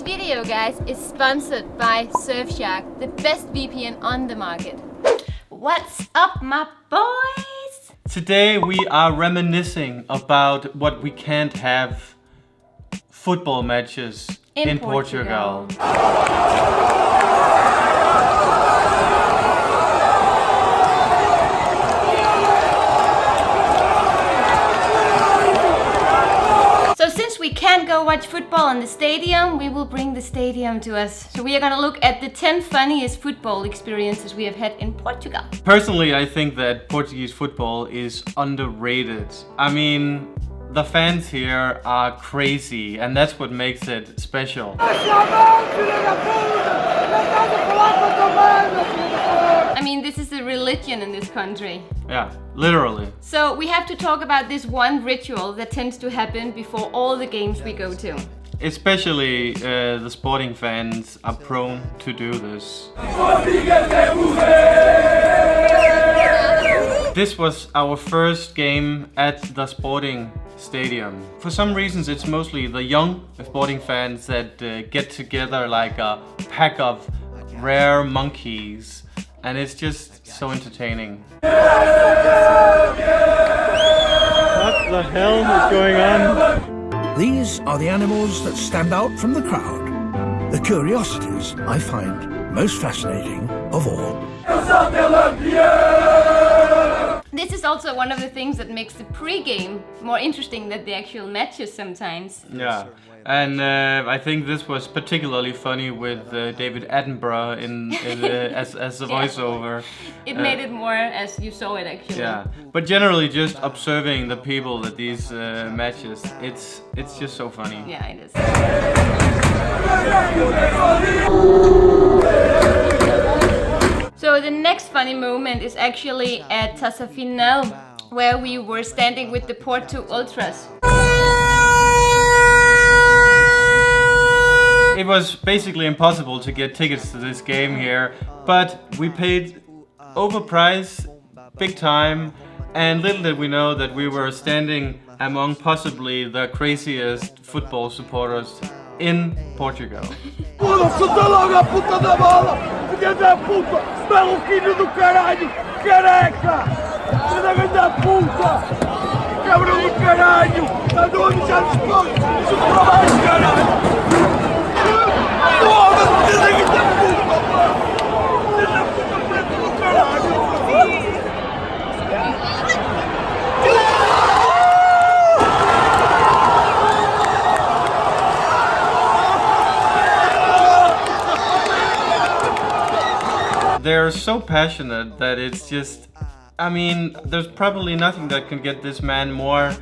video, guys, is sponsored by Surfshark, the best VPN on the market. What's up, my boys? Today we are reminiscing about what we can't have: football matches in Portugal. So since we can't go watch football in the stadium, we will bring the stadium to us. So we are gonna look at the 10 funniest football experiences we have had in Portugal. Personally, I think that Portuguese football is underrated. I mean, the fans here are crazy, and that's what makes it special. I mean, this is a religion in this country. Yeah, literally. So we have to talk about this one ritual that tends to happen before all the games we go to. Especially the sporting fans are prone to do this. This was our first game at the sporting stadium. For some reasons it's mostly the young sporting fans that get together like a pack of rare monkeys, and it's just so entertaining. What the hell is going on? These are the animals that stand out from the crowd. The curiosities I find most fascinating of all. This is also one of the things that makes the pre-game more interesting than the actual matches sometimes. Yeah, and I think this was particularly funny with David Attenborough as the voiceover. It made it more as you saw it actually. Yeah, but generally just observing the people at these matches, it's just so funny. Yeah, it is. So the next funny moment is actually at Taça Final, where we were standing with the Porto Ultras. It was basically impossible to get tickets to this game here, but we paid overpriced, big time, and little did we know that we were standing among possibly the craziest football supporters in Portugal. Chuta logo a puta da bola! Filha da puta! Maluquinho do caralho! Careca! Filha da puta! Cabrão do caralho! Andou a mijar nos pontos! Isso para baixo, caralho! Foda-se! Filha da puta! Filha da puta preto do caralho! They're so passionate that it's just, I mean, there's probably nothing that can get this man more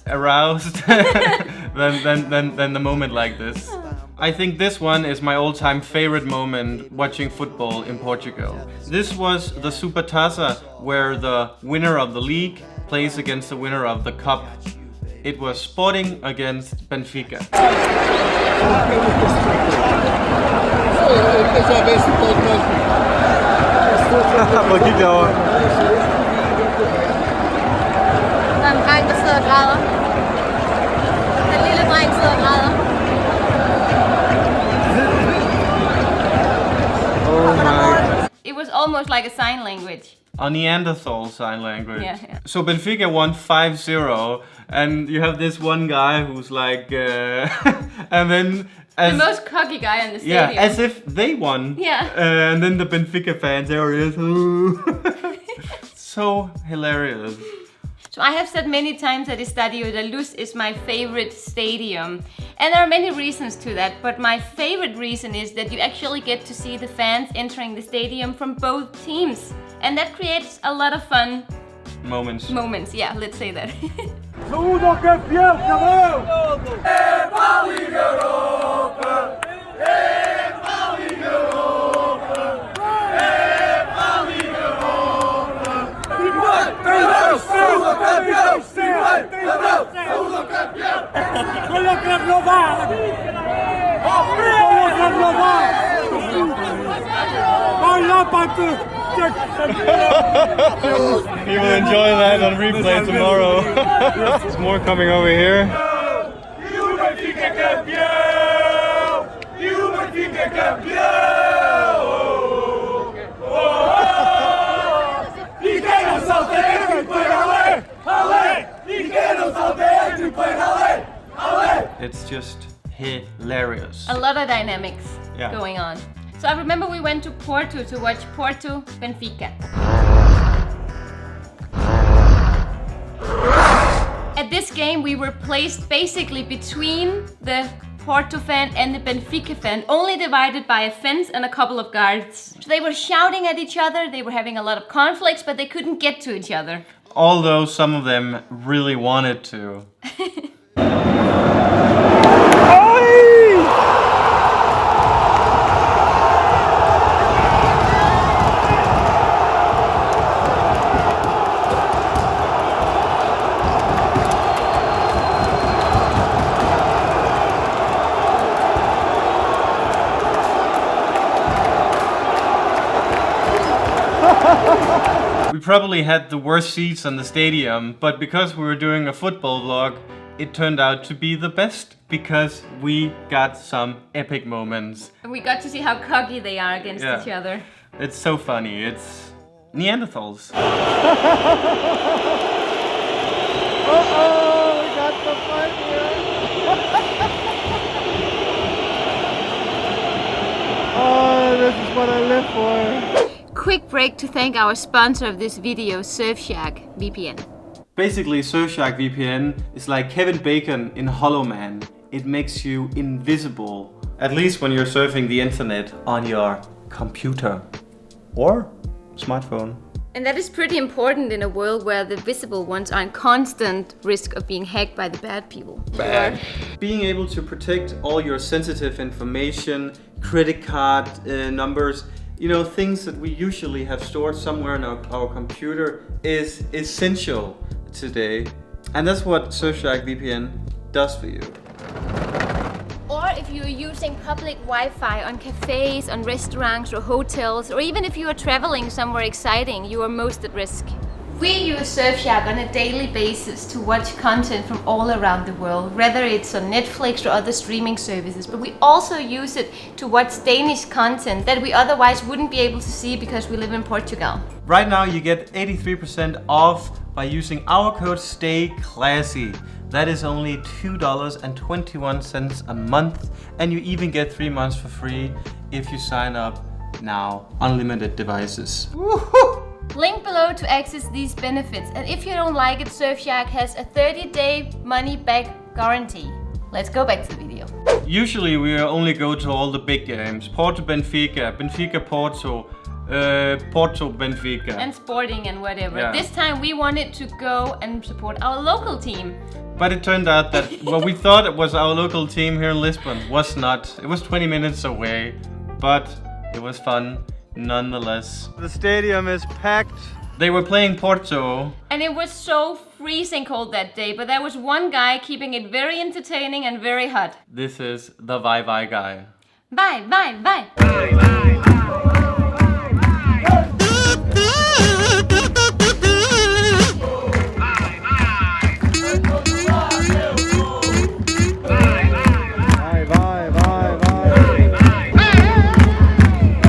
aroused than the moment like this. I think this one is my all-time favorite moment watching football in Portugal. This was the Supertaça, where the winner of the league plays against the winner of the cup. It was Sporting against Benfica. It was almost like a sign language. A Neanderthal sign language. Yeah. So Benfica won 5-0, and you have this one guy who's like, and then the most cocky guy in the stadium. Yeah, as if they won. Yeah. And then the Benfica fans, there he is. So hilarious. So I have said many times that Estadio da Luz is my favorite stadium. And there are many reasons to that, but my favorite reason is that you actually get to see the fans entering the stadium from both teams. And that creates a lot of fun moments. Yeah, let's say that. Saúde campeão, cabrão! É para a Liga Europa! É para a Liga Europa! É para a Liga Europa! E vai! Saúde campeão! Saúde campeão! Olha que renovar! Olha que renovar! Olha para tu! You will enjoy that on replay tomorrow. There's more coming over here. E o Benfica campeão! It's just hilarious. A lot of dynamics Yeah. going on. So I remember we went to Porto to watch Porto Benfica. At this game we were placed basically between the Porto fan and the Benfica fan, only divided by a fence and a couple of guards. So they were shouting at each other, they were having a lot of conflicts, but they couldn't get to each other. Although some of them really wanted to. We probably had the worst seats in the stadium, but because we were doing a football vlog, it turned out to be the best because we got some epic moments. And we got to see how cocky they are against Yeah. each other. It's so funny. It's Neanderthals. We got the fight here. Oh, this is what I live for. Quick break to thank our sponsor of this video, Surfshark VPN. Basically, Surfshark VPN is like Kevin Bacon in Hollow Man. It makes you invisible. At least when you're surfing the internet on your computer or smartphone. And that is pretty important in a world where the visible ones are in constant risk of being hacked by the bad people. Bad. Being able to protect all your sensitive information, credit card numbers, you know, things that we usually have stored somewhere in our computer is essential today. And that's what Surfshark VPN does for you. Or if you're using public Wi-Fi on cafes, on restaurants or hotels, or even if you are traveling somewhere exciting, you are most at risk. We use Surfshark on a daily basis to watch content from all around the world, whether it's on Netflix or other streaming services, but we also use it to watch Danish content that we otherwise wouldn't be able to see because we live in Portugal. Right now you get 83% off by using our code STAYCLASSY. That is only $2.21 a month, and you even get 3 months for free if you sign up now. Unlimited devices. Woohoo! Link below to access these benefits, and if you don't like it, Surfshark has a 30-day money-back guarantee. Let's go back to the video. Usually we only go to all the big games. Porto Benfica, Benfica Porto, Porto Benfica. And sporting and whatever. Yeah. This time we wanted to go and support our local team. But it turned out that what we thought it was our local team here in Lisbon was not. It was 20 minutes away, but it was fun nonetheless. The stadium is packed. They were playing Porto. And it was so freezing cold that day, but there was one guy keeping it very entertaining and very hot. This is the Vivei Guy. Bye, bye, bye.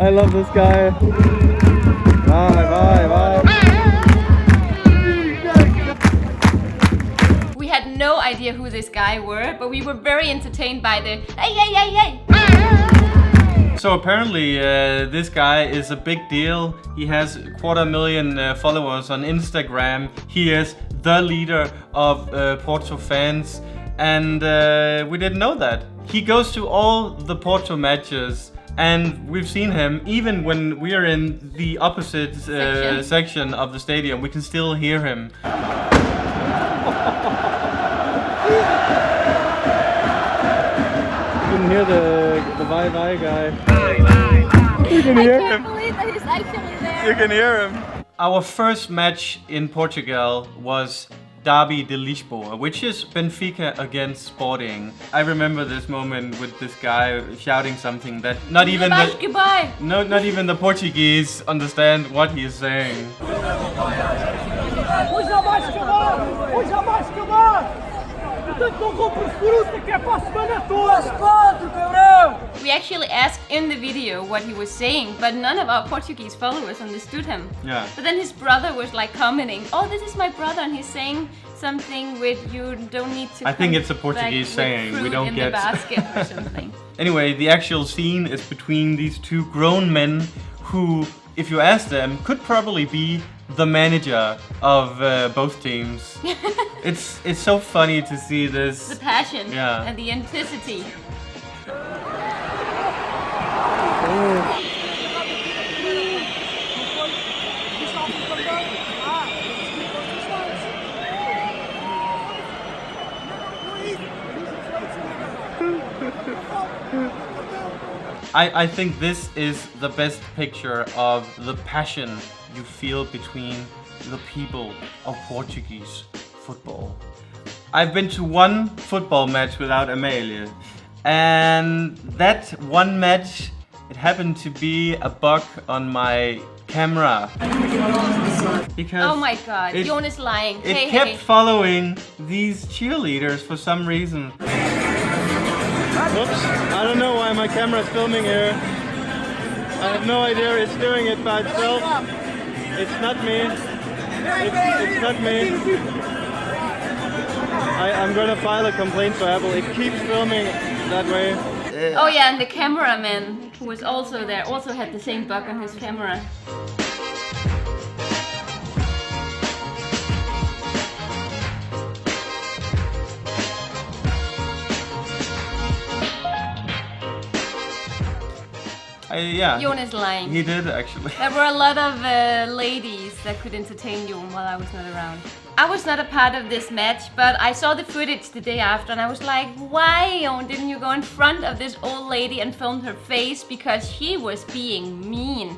I love this guy. Bye. We had no idea who this guy were, but we were very entertained by the hey. So apparently this guy is a big deal. He has 250,000 followers on Instagram. He is the leader of Porto fans, and we didn't know that. He goes to all the Porto matches. And we've seen him, even when we are in the opposite section of the stadium, we can still hear him. You can hear the Vivei Guy. You can hear him. I can't believe that he's actually there. You can hear him. Our first match in Portugal was Derby de Lisbon, which is Benfica against Sporting. I remember this moment with this guy shouting something that not even the Portuguese understand what he is saying. We actually asked in the video what he was saying, but none of our Portuguese followers understood him. Yeah. But then his brother was like commenting, oh, this is my brother, and he's saying something with you don't need to. I think come it's a Portuguese back saying. with We fruit don't in get. the basket or something. Anyway, the actual scene is between these two grown men who, if you ask them, could probably be the manager of both teams. It's so funny to see this. The passion Yeah. and the intensity. I think this is the best picture of the passion you feel between the people of Portuguese football. I've been to one football match without Amalie, and that one match, it happened to be a bug on my camera. Because Oh my god, Joen is lying. it Hey, kept hey. following these cheerleaders for some reason. Whoops, I don't know why my camera's filming here. I have no idea it's doing it by itself. It's not me. It's not me. I'm gonna file a complaint for Apple. It keeps filming that way. Oh yeah, and the cameraman who was also there also had the same bug on his camera. Yeah, Joen is lying. he did actually. There were a lot of ladies that could entertain Joen while I was not around. I was not a part of this match, but I saw the footage the day after and I was like, why, Joen, didn't you go in front of this old lady and film her face? Because she was being mean.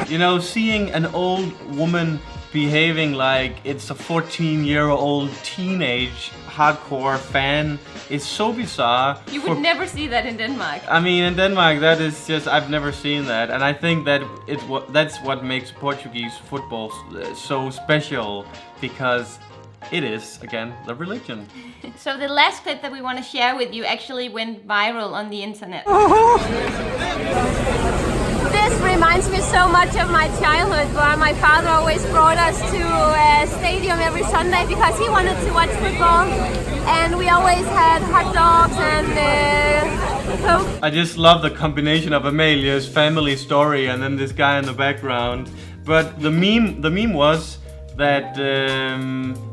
You know, seeing an old woman behaving like it's a 14-year-old teenage hardcore fan is so bizarre. You would never see that in Denmark. I mean, in Denmark, that is just, I've never seen that, and I think that that's what makes Portuguese football so special, because it is, again, the religion. So the last clip that we want to share with you actually went viral on the internet. This reminds me so much of my childhood, where my father always brought us to a stadium every Sunday because he wanted to watch football, and we always had hot dogs and Coke. I just love the combination of Amalia's family story and then this guy in the background. But the meme was that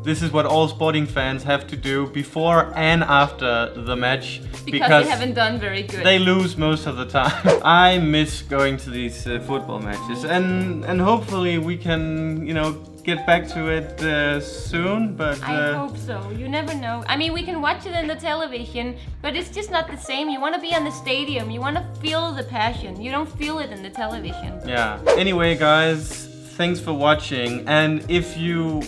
this is what all sporting fans have to do before and after the match, Because they haven't done very good. they lose most of the time. I miss going to these football matches, and hopefully we can, you know, get back to it soon. But I hope so. You never know. I mean, we can watch it in the television, but it's just not the same. You want to be in the stadium. You want to feel the passion. You don't feel it in the television. yeah. Anyway, guys, thanks for watching, and if you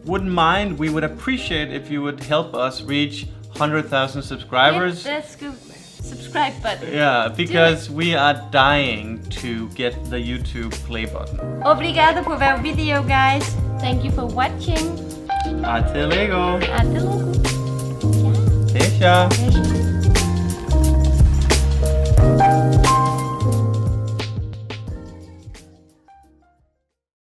wouldn't mind, we would appreciate if you would help us reach 100,000 subscribers. Hit the subscribe button. Yeah, because we are dying to get the YouTube play button. Obrigado por ver o video, guys. Thank you for watching. Até logo. Até logo. Deixa. Beijo.